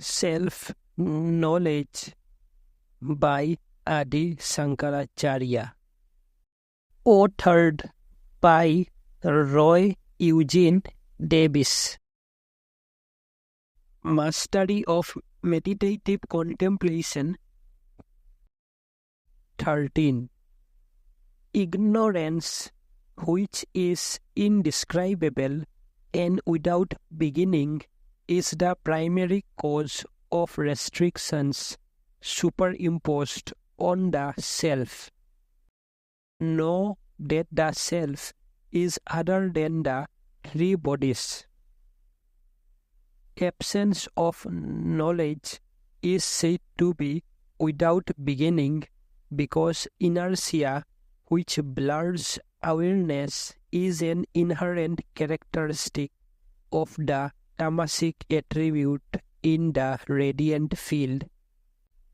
Self-Knowledge by Adi Shankaracharya. Authored by Roy Eugene Davis. Mastery of Meditative Contemplation 13. Ignorance, which is indescribable and without beginning, is the primary cause of restrictions superimposed on the self. Know that the self is other than the three bodies. Absence of knowledge is said to be without beginning because inertia, which blurs awareness, is an inherent characteristic of the tamasic attribute in the radiant field,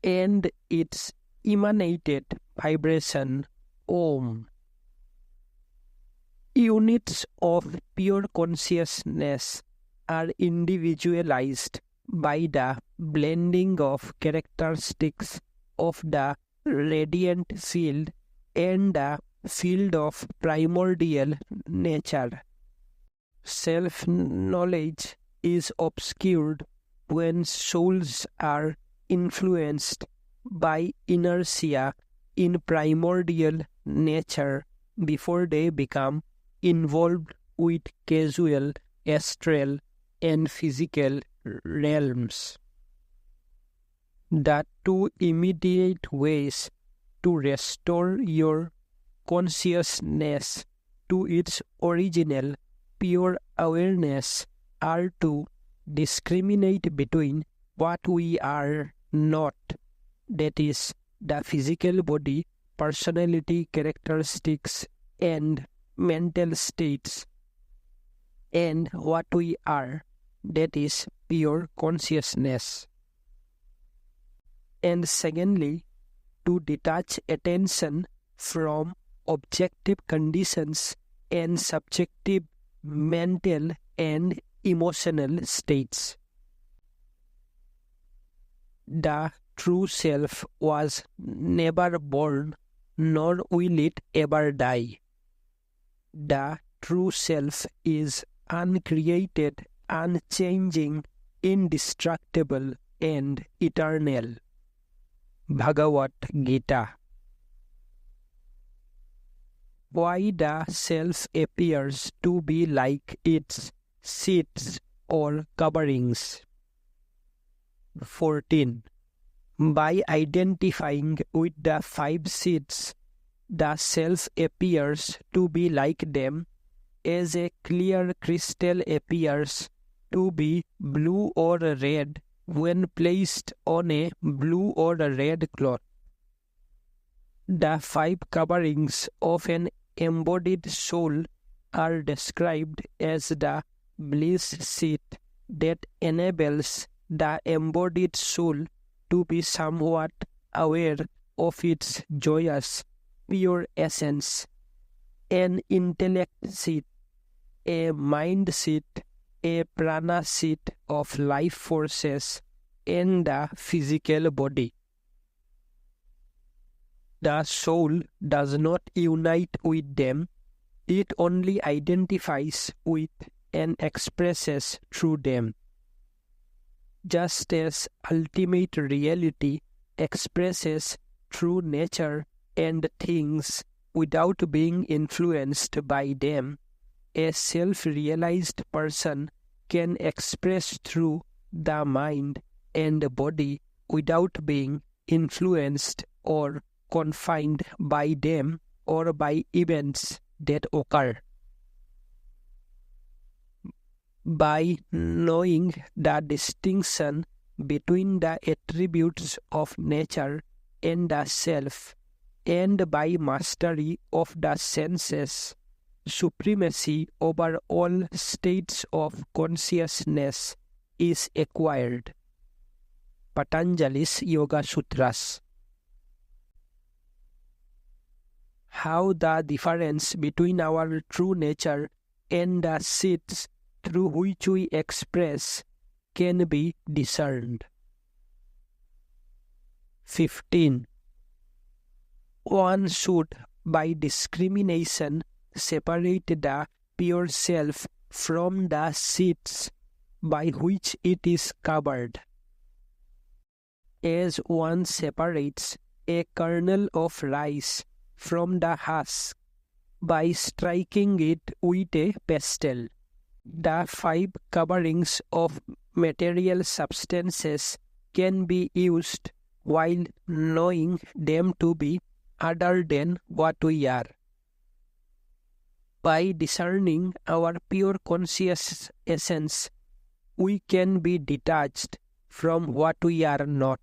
and its emanated vibration Om. Units of pure consciousness are individualized by the blending of characteristics of the radiant field and the field of primordial nature. Self-knowledge is obscured when souls are influenced by inertia in primordial nature before they become involved with causal, astral, and physical realms. The two immediate ways to restore your consciousness to its original pure awareness are to discriminate between what we are not, that is, the physical body, personality characteristics, and mental states, and what we are, that is, pure consciousness. And secondly, to detach attention from objective conditions and subjective mental and emotional states. The true self was never born, nor will it ever die. The true self is uncreated, unchanging, indestructible, and eternal. Bhagavad Gita. Why the self appears to be like its seats or coverings. 14. By identifying with the five seats, the self appears to be like them, as a clear crystal appears to be blue or red when placed on a blue or red cloth. The five coverings of an embodied soul are described as the bliss seat that enables the embodied soul to be somewhat aware of its joyous, pure essence, an intellect seat, a mind seat, a prana seat of life forces, and the physical body. The soul does not unite with them, it only identifies with and expresses through them. Just as ultimate reality expresses through nature and things without being influenced by them, a self-realized person can express through the mind and body without being influenced or confined by them or by events that occur. By knowing the distinction between the attributes of nature and the self, and by mastery of the senses, supremacy over all states of consciousness is acquired. Patanjali's Yoga Sutras. How the difference between our true nature and the seats through which we express can be discerned. 15. One should, by discrimination, separate the pure self from the seeds by which it is covered. As one separates a kernel of rice from the husk by striking it with a pestle, the 5 coverings of material substances can be used while knowing them to be other than what we are. By discerning our pure conscious essence, we can be detached from what we are not.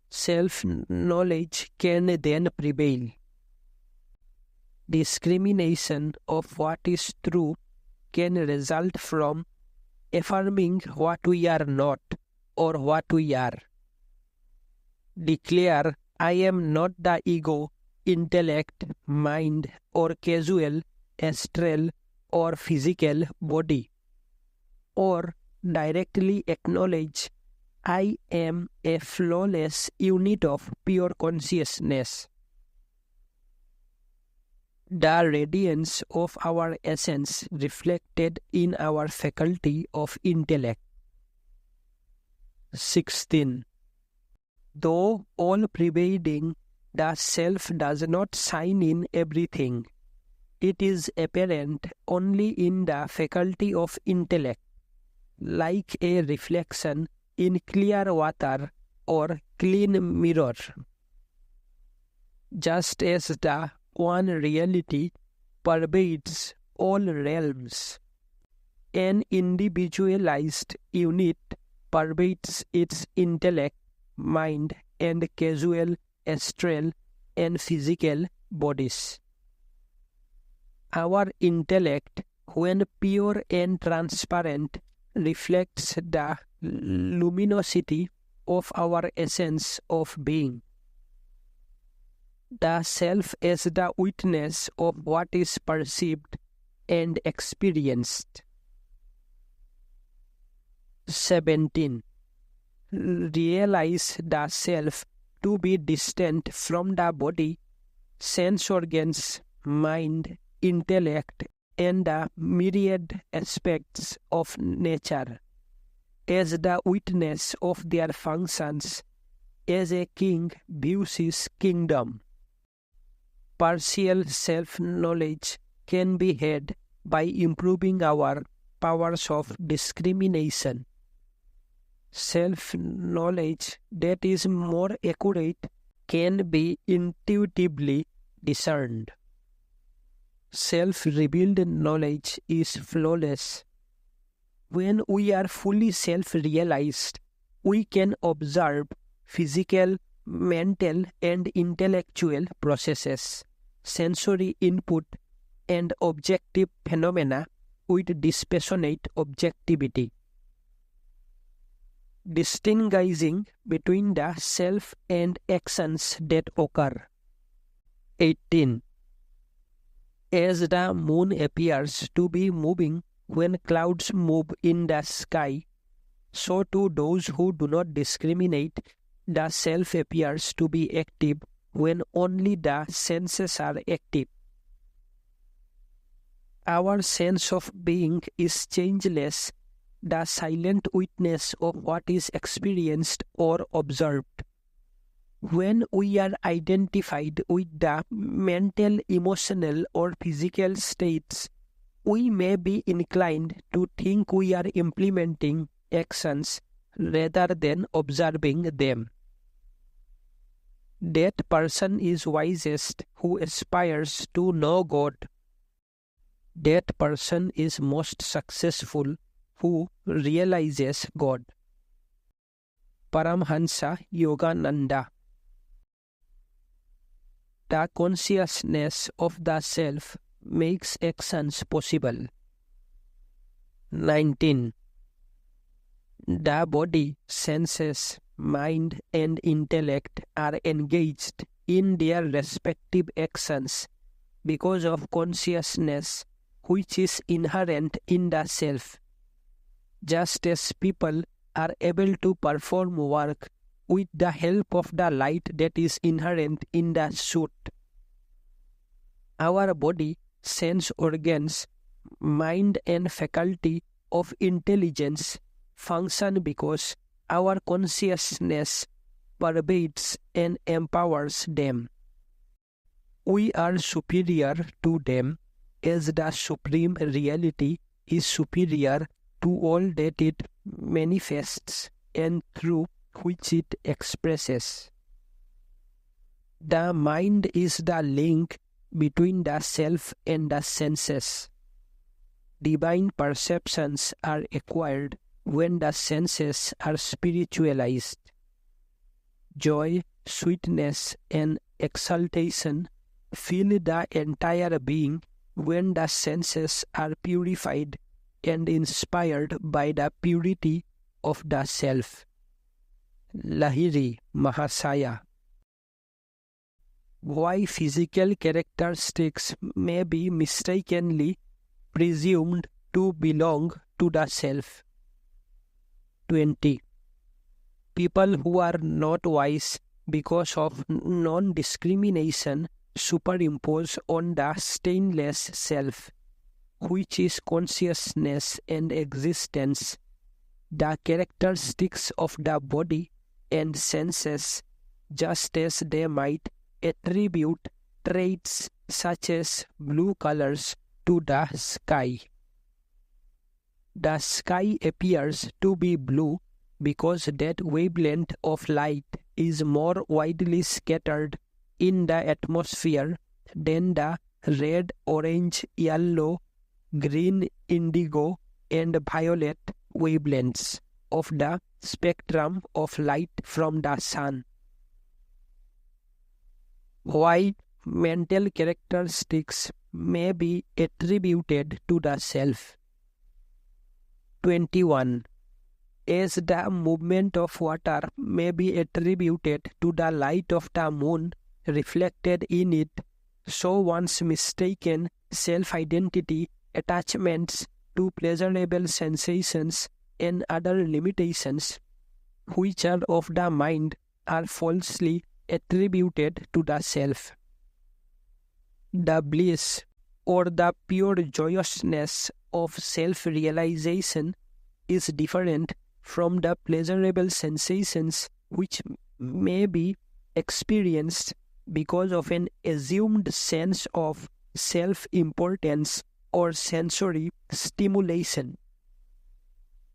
Self-knowledge can then prevail. Discrimination of what is true can result from affirming what we are not or what we are. Declare, I am not the ego, intellect, mind, or casual, astral, or physical body. Or directly acknowledge, I am a flawless unit of pure consciousness. The radiance of our essence reflected in our faculty of intellect. 16. Though all-pervading, the self does not shine in everything. It is apparent only in the faculty of intellect, like a reflection in clear water or clean mirror. Just as the one reality pervades all realms, an individualized unit pervades its intellect, mind, and casual, astral, and physical bodies. Our intellect, when pure and transparent, reflects the luminosity of our essence of being. The self is the witness of what is perceived and experienced. 17. Realize the self to be distant from the body, sense organs, mind, intellect, and the myriad aspects of nature, as the witness of their functions, as a king views his kingdom. Partial self-knowledge can be had by improving our powers of discrimination. Self-knowledge that is more accurate can be intuitively discerned. Self-revealed knowledge is flawless. When we are fully self-realized, we can observe physical, mental, and intellectual processes, sensory input, and objective phenomena with dispassionate objectivity. Distinguishing between the self and actions that occur. 18. As the moon appears to be moving when clouds move in the sky, so to those who do not discriminate, the self appears to be active when only the senses are active. Our sense of being is changeless, the silent witness of what is experienced or observed. When we are identified with the mental, emotional, or physical states, we may be inclined to think we are implementing actions rather than observing them. That person is wisest who aspires to know God. That person is most successful who realizes God. Paramhansa Yogananda. The consciousness of the self makes actions possible. 19. The body, senses, mind, and intellect are engaged in their respective actions because of consciousness which is inherent in the self. Just as people are able to perform work with the help of the light that is inherent in the suit. Our body, sense organs, mind and faculty of intelligence function because our consciousness pervades and empowers them. We are superior to them as the supreme reality is superior to all that it manifests and through which it expresses. The mind is the link between the self and the senses. Divine perceptions are acquired when the senses are spiritualized. Joy, sweetness, and exaltation fill the entire being when the senses are purified and inspired by the purity of the self. Lahiri Mahasaya. Why physical characteristics may be mistakenly presumed to belong to the self. 20. People who are not wise because of non-discrimination superimpose on the stainless self, which is consciousness and existence, the characteristics of the body and senses, just as they might attribute traits such as blue colors to the sky. The sky appears to be blue because that wavelength of light is more widely scattered in the atmosphere than the red, orange, yellow, green, indigo, and violet wavelengths of the spectrum of light from the sun. Why mental characteristics may be attributed to the self. 21. As the movement of water may be attributed to the light of the moon reflected in it, so one's mistaken self-identity, attachments to pleasurable sensations and other limitations, which are of the mind, are falsely attributed to the self. The bliss or the pure joyousness of self-realization is different from the pleasurable sensations which may be experienced because of an assumed sense of self-importance or sensory stimulation.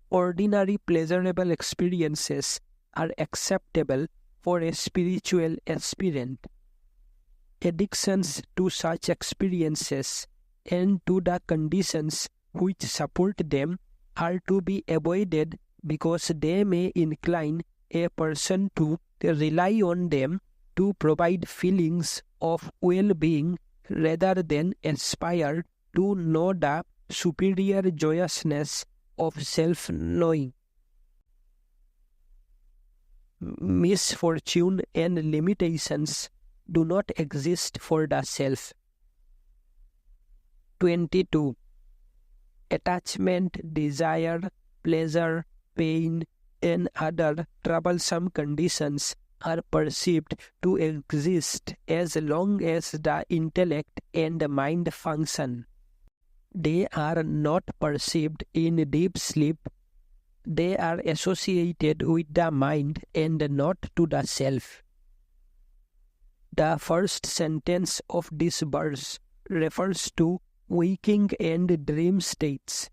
Ordinary pleasurable experiences are acceptable for a spiritual aspirant. Addictions to such experiences and to the conditions which support them are to be avoided because they may incline a person to rely on them to provide feelings of well-being rather than aspire to know the superior joyousness of self-knowing. Misfortune and limitations do not exist for the self. 22. Attachment, desire, pleasure, pain, and other troublesome conditions are perceived to exist as long as the intellect and the mind function. They are not perceived in deep sleep. They are associated with the mind and not to the self. The first sentence of this verse refers to waking and dream states.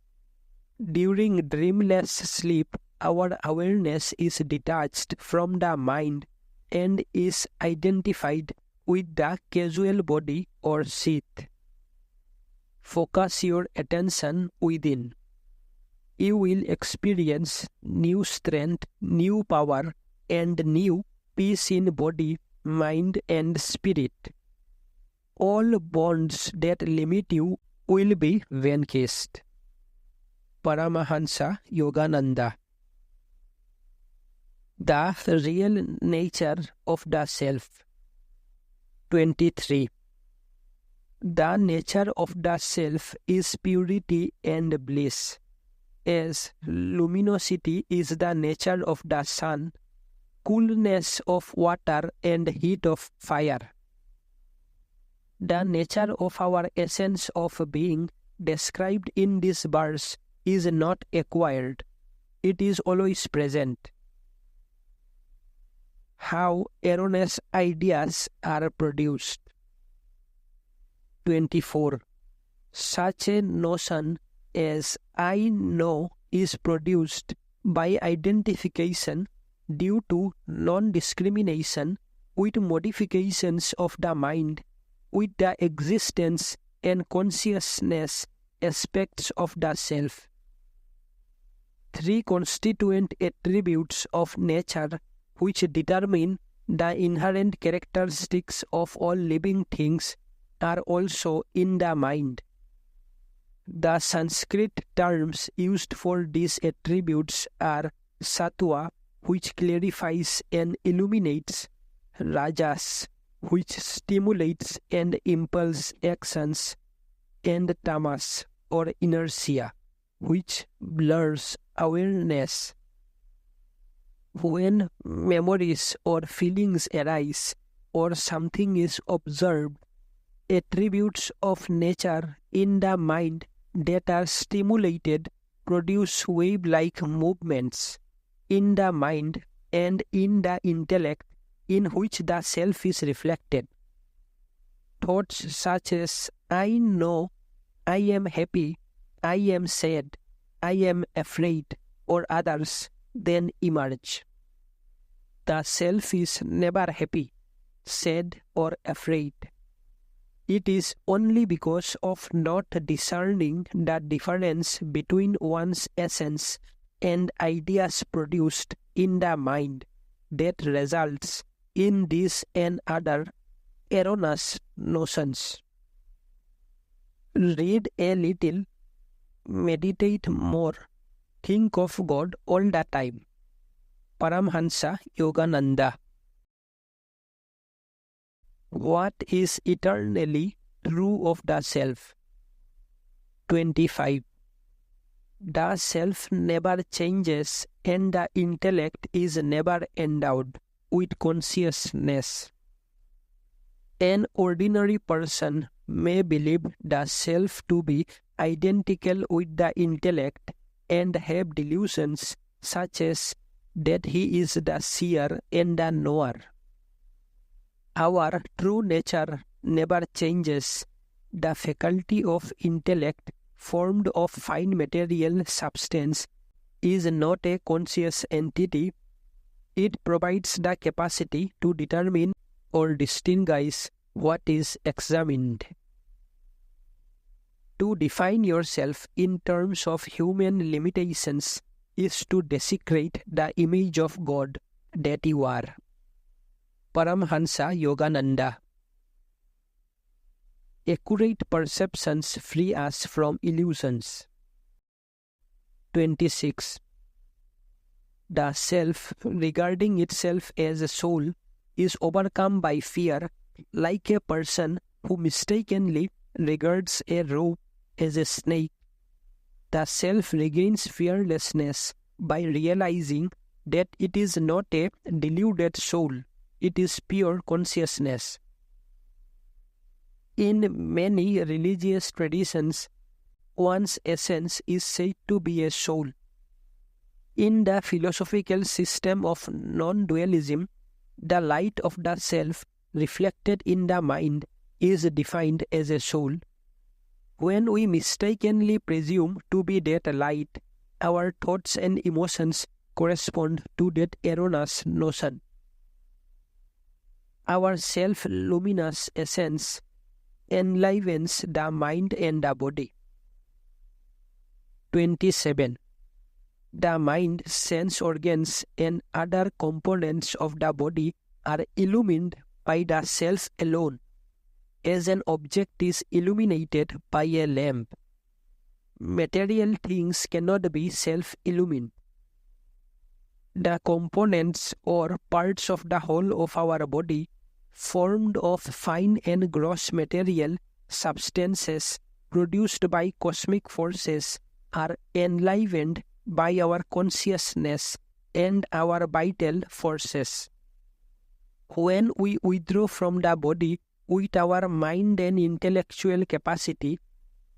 During dreamless sleep, our awareness is detached from the mind and is identified with the causal body or seat. Focus your attention within. You will experience new strength, new power, and new peace in body, mind, and spirit. All bonds that limit you will be vanquished. Paramahansa Yogananda. The real nature of the self. 23. The nature of the self is purity and bliss. As luminosity is the nature of the sun, coolness of water and heat of fire. The nature of our essence of being described in this verse is not acquired. It is always present. How erroneous ideas are produced. 24. Such a notion as I know is produced by identification due to non-discrimination with modifications of the mind with the existence and consciousness aspects of the self. Three constituent attributes of nature which determine the inherent characteristics of all living things are also in the mind. The Sanskrit terms used for these attributes are sattva, which clarifies and illuminates, rajas, which stimulates and impels actions, and tamas, or inertia, which blurs awareness. When memories or feelings arise or something is observed, attributes of nature in the mind that are stimulated produce wave-like movements in the mind and in the intellect in which the self is reflected. Thoughts such as I know, I am happy, I am sad, I am afraid, or others then emerge. The self is never happy, sad, or afraid. It is only because of not discerning the difference between one's essence and ideas produced in the mind that results in these and other erroneous notions. Read a little, meditate more, think of God all the time. Paramhansa Yogananda. What is eternally true of the self? 25. The self never changes and the intellect is never endowed with consciousness. An ordinary person may believe the self to be identical with the intellect and have delusions such as that he is the seer and the knower. Our true nature never changes. The faculty of intellect formed of fine material substance is not a conscious entity. It provides the capacity to determine or distinguish what is examined. To define yourself in terms of human limitations is to desecrate the image of God that you are. Paramhansa Yogananda. Accurate perceptions free us from illusions. 26. The self, regarding itself as a soul, is overcome by fear, like a person who mistakenly regards a rope as a snake. The self regains fearlessness by realizing that it is not a deluded soul, it is pure consciousness. In many religious traditions, one's essence is said to be a soul. In the philosophical system of non-dualism, the light of the self reflected in the mind is defined as a soul. When we mistakenly presume to be that light, our thoughts and emotions correspond to that erroneous notion. Our self-luminous essence enlivens the mind and the body. 27. The mind, sense organs, and other components of the body are illumined by the self alone, as an object is illuminated by a lamp. Material things cannot be self-illumined. The components or parts of the whole of our body, formed of fine and gross material substances produced by cosmic forces, are enlivened by our consciousness and our vital forces. When we withdraw from the body with our mind and intellectual capacity,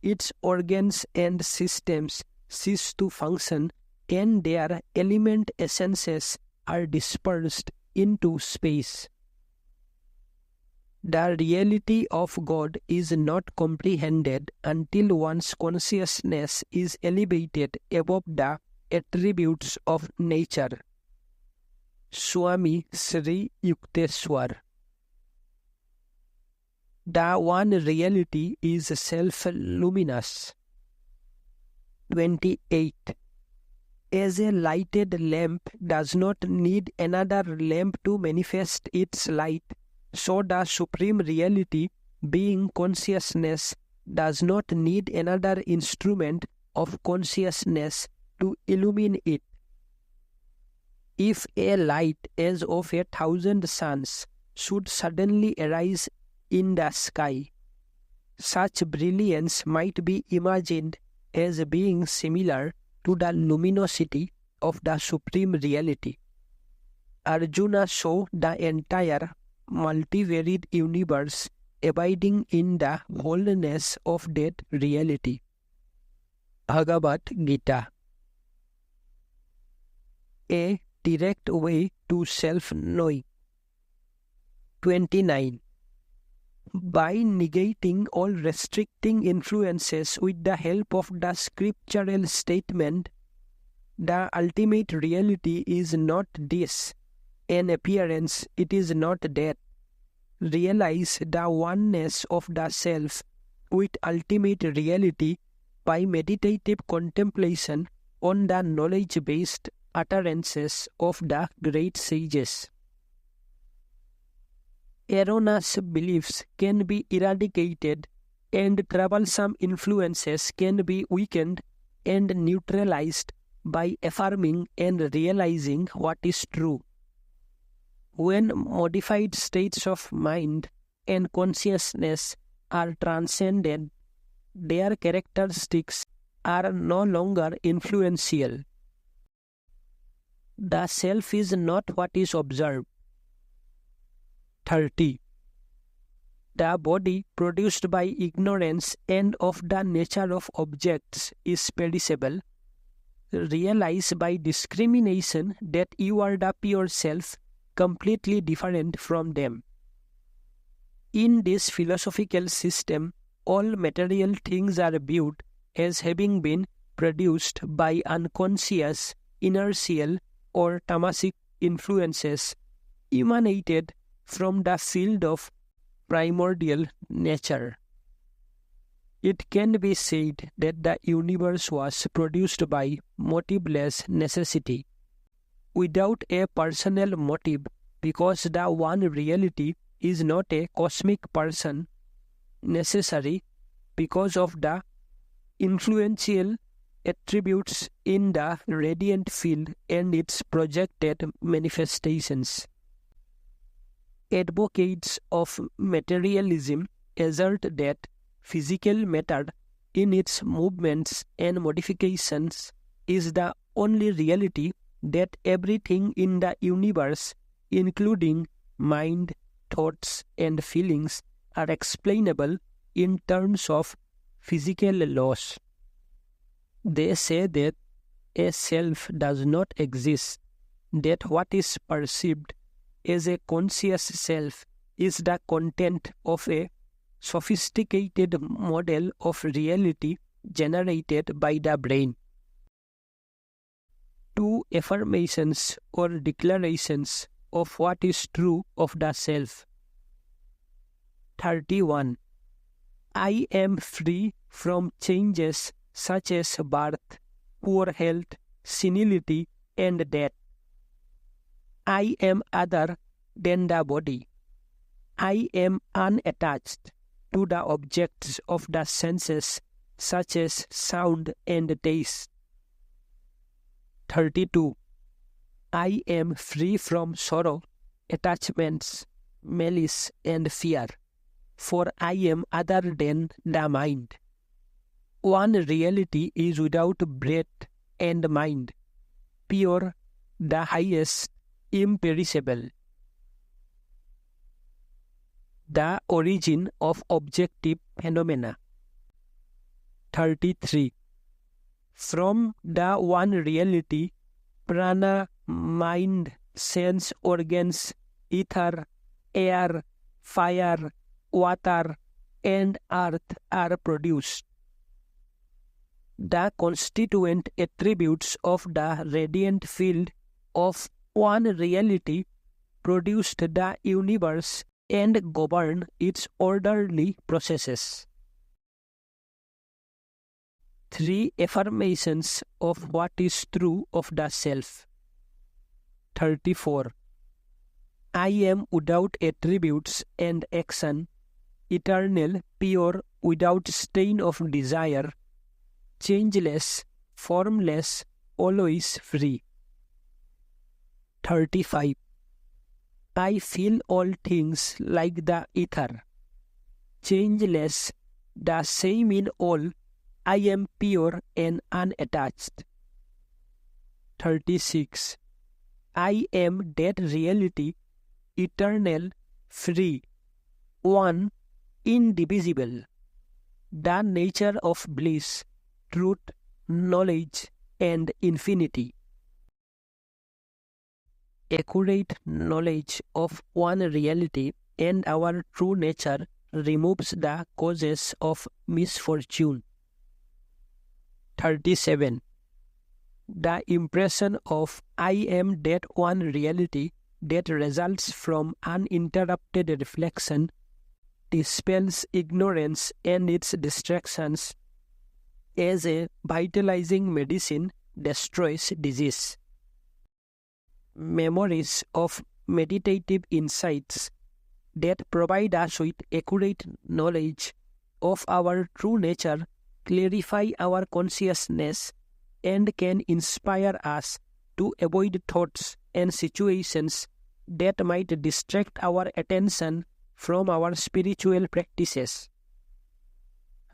its organs and systems cease to function and their element essences are dispersed into space. The reality of God is not comprehended until one's consciousness is elevated above the attributes of nature. Swami Sri Yukteswar. The one reality is self-luminous. 28. As a lighted lamp does not need another lamp to manifest its light, so the Supreme Reality, being consciousness, does not need another instrument of consciousness to illumine it. If a light as of 1,000 suns should suddenly arise in the sky, such brilliance might be imagined as being similar to the luminosity of the Supreme Reality. Arjuna saw the entire multivaried universe abiding in the wholeness of that reality. Bhagavad Gita. A direct way to self-knowing. 29. By negating all restricting influences with the help of the scriptural statement, the ultimate reality is not this, an appearance, it is not that. Realize the oneness of the self with ultimate reality by meditative contemplation on the knowledge-based utterances of the great sages. Erroneous beliefs can be eradicated and troublesome influences can be weakened and neutralized by affirming and realizing what is true. When modified states of mind and consciousness are transcended, their characteristics are no longer influential. The self is not what is observed. 30. The body produced by ignorance and of the nature of objects is perishable. Realize by discrimination that you are the pure self, completely different from them. In this philosophical system, all material things are viewed as having been produced by unconscious, inertial, or tamasic influences emanated from the field of primordial nature. It can be said that the universe was produced by motiveless necessity, without a personal motive, because the one reality is not a cosmic person, necessary because of the influential attributes in the radiant field and its projected manifestations. Advocates of materialism assert that physical matter in its movements and modifications is the only reality, that everything in the universe, including mind, thoughts, and feelings, are explainable in terms of physical laws. They say that a self does not exist, that what is perceived as a conscious self is the content of a sophisticated model of reality generated by the brain. Two affirmations or declarations of what is true of the self. 31. I am free from changes such as birth, poor health, senility, and death. I am other than the body. I am unattached to the objects of the senses such as sound and taste. 32. I am free from sorrow, attachments, malice, and fear, for I am other than the mind. One reality is without breath and mind, pure, the highest, imperishable. The origin of objective phenomena. 33. From the one reality, prana, mind, sense organs, ether, air, fire, water, and earth are produced. The constituent attributes of the radiant field of one reality produced the universe and govern its orderly processes. 3 affirmations of what is true of the self. 34. I am without attributes and action, eternal, pure, without stain of desire, changeless, formless, always free. 35. I feel all things like the ether, changeless, the same in all. I am pure and unattached. 36. I am that reality, eternal, free, one, indivisible, the nature of bliss, truth, knowledge, and infinity. Accurate knowledge of one reality and our true nature removes the causes of misfortune. 37. The impression of I am that one reality that results from uninterrupted reflection dispels ignorance and its distractions. As a vitalizing medicine destroys disease. Memories of meditative insights that provide us with accurate knowledge of our true nature clarify our consciousness and can inspire us to avoid thoughts and situations that might distract our attention from our spiritual practices.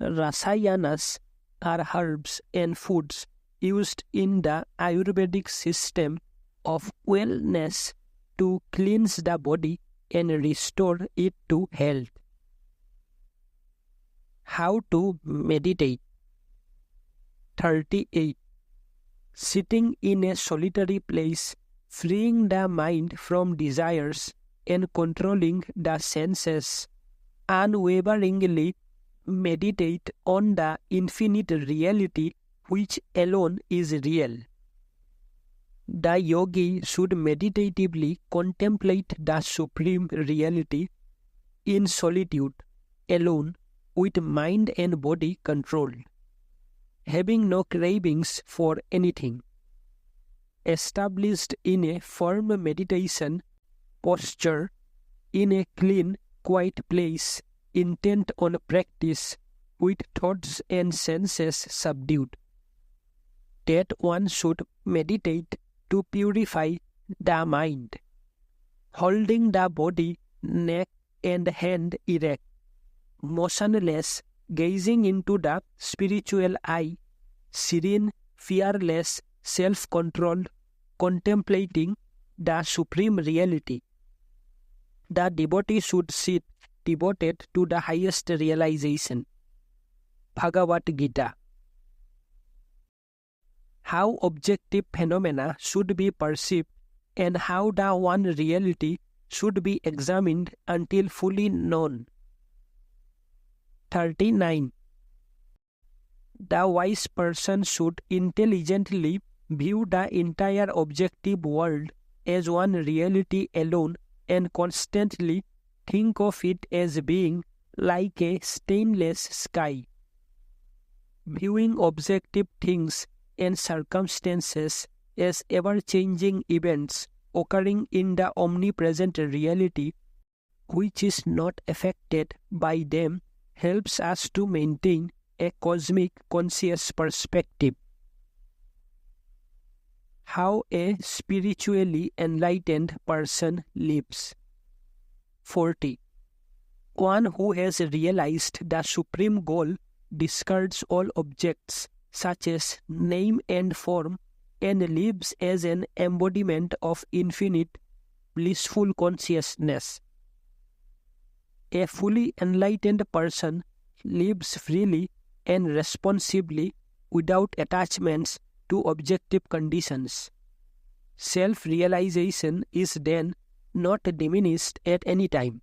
Rasayanas are herbs and foods used in the Ayurvedic system of wellness to cleanse the body and restore it to health. How to meditate. 38. Sitting in a solitary place, freeing the mind from desires and controlling the senses, unwaveringly meditate on the infinite reality which alone is real. The yogi should meditatively contemplate the supreme reality in solitude, alone, with mind and body controlled, having no cravings for anything. Established in a firm meditation posture, in a clean, quiet place, intent on practice, with thoughts and senses subdued. That one should meditate to purify the mind, holding the body, neck and hand erect, motionless, gazing into the spiritual eye, serene, fearless, self-controlled, contemplating the supreme reality. The devotee should sit devoted to the highest realization. Bhagavad Gita. How objective phenomena should be perceived and how the one reality should be examined until fully known. 39. The wise person should intelligently view the entire objective world as one reality alone and constantly think of it as being like a stainless sky. Viewing objective things and circumstances as ever-changing events occurring in the omnipresent reality, which is not affected by them, helps us to maintain a cosmic conscious perspective. How a spiritually enlightened person lives. 40. One who has realized the supreme goal discards all objects such as name and form and lives as an embodiment of infinite blissful consciousness. A fully enlightened person lives freely and responsibly without attachments to objective conditions. Self-realization is then not diminished at any time.